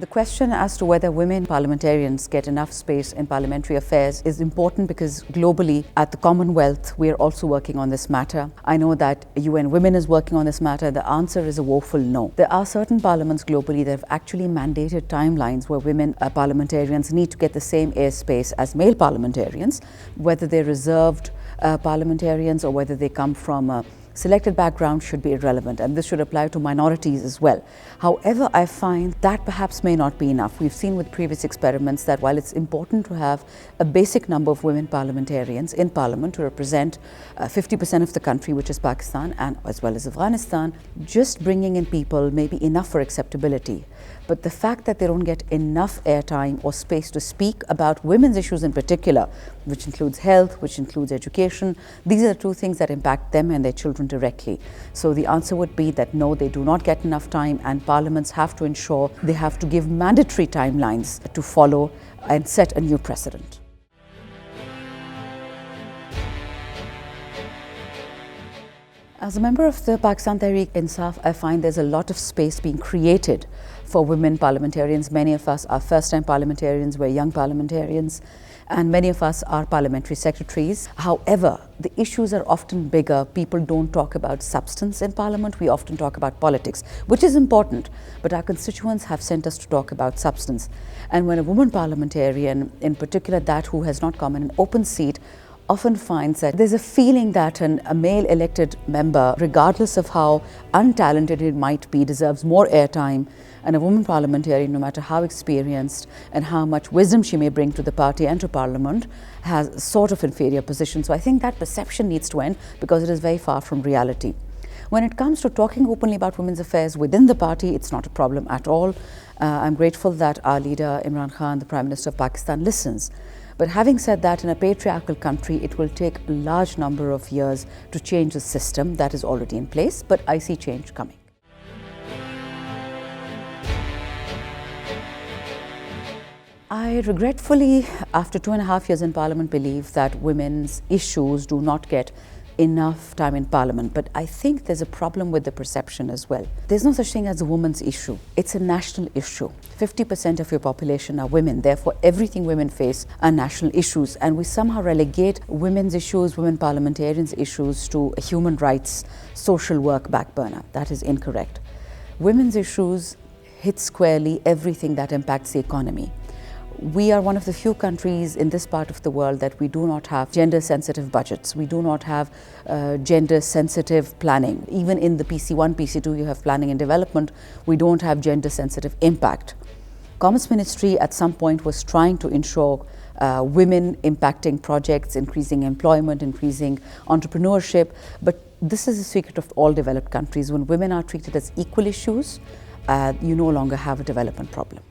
The question as to whether women parliamentarians get enough space in parliamentary affairs is important because globally at the Commonwealth we are also working on this matter. I know that UN Women is working on this matter. The answer is a woeful no. There are certain parliaments globally that have actually mandated timelines where women parliamentarians need to get the same airspace as male parliamentarians, whether they're reserved parliamentarians or whether they come from a selected background should be irrelevant, and this should apply to minorities as well. However, I find that perhaps may not be enough. We've seen with previous experiments that while it's important to have a basic number of women parliamentarians in parliament to represent 50% of the country, which is Pakistan, and as well as Afghanistan, just bringing in people may be enough for acceptability. But the fact that they don't get enough airtime or space to speak about women's issues in particular, which includes health, which includes education, these are the two things that impact them and their children directly. So the answer would be that no, they do not get enough time, and parliaments have to ensure they have to give mandatory timelines to follow and set a new precedent. As a member of the Pakistan Tehreek-e-Insaf, I find there's a lot of space being created for women parliamentarians. Many of us are first-time parliamentarians, we're young parliamentarians, and many of us are parliamentary secretaries. However, the issues are often bigger. People don't talk about substance in parliament. We often talk about politics, which is important, but our constituents have sent us to talk about substance. And when a woman parliamentarian, in particular that who has not come in an open seat, often finds that there's a feeling that a male elected member, regardless of how untalented it might be, deserves more airtime, and a woman parliamentarian, no matter how experienced and how much wisdom she may bring to the party and to parliament, has a sort of inferior position. So I think that perception needs to end because it is very far from reality. When it comes to talking openly about women's affairs within the party, it's not a problem at all. I'm grateful that our leader, Imran Khan, the Prime Minister of Pakistan, listens. But having said that, in a patriarchal country, it will take a large number of years to change the system that is already in place, but I see change coming. I regretfully, after 2.5 years in Parliament, believe that women's issues do not get enough time in Parliament, but I think there's a problem with the perception as well. There's no such thing as a woman's issue. It's a national issue. 50% of your population are women, therefore everything women face are national issues, and we somehow relegate women's issues, women parliamentarians' issues to a human rights, social work back burner. That is incorrect. Women's issues hit squarely everything that impacts the economy. We are one of the few countries in this part of the world that we do not have gender-sensitive budgets. We do not have gender-sensitive planning. Even in the PC1, PC2, you have planning and development. We don't have gender-sensitive impact. Commerce Ministry at some point was trying to ensure women impacting projects, increasing employment, increasing entrepreneurship. But this is the secret of all developed countries. When women are treated as equal issues, you no longer have a development problem.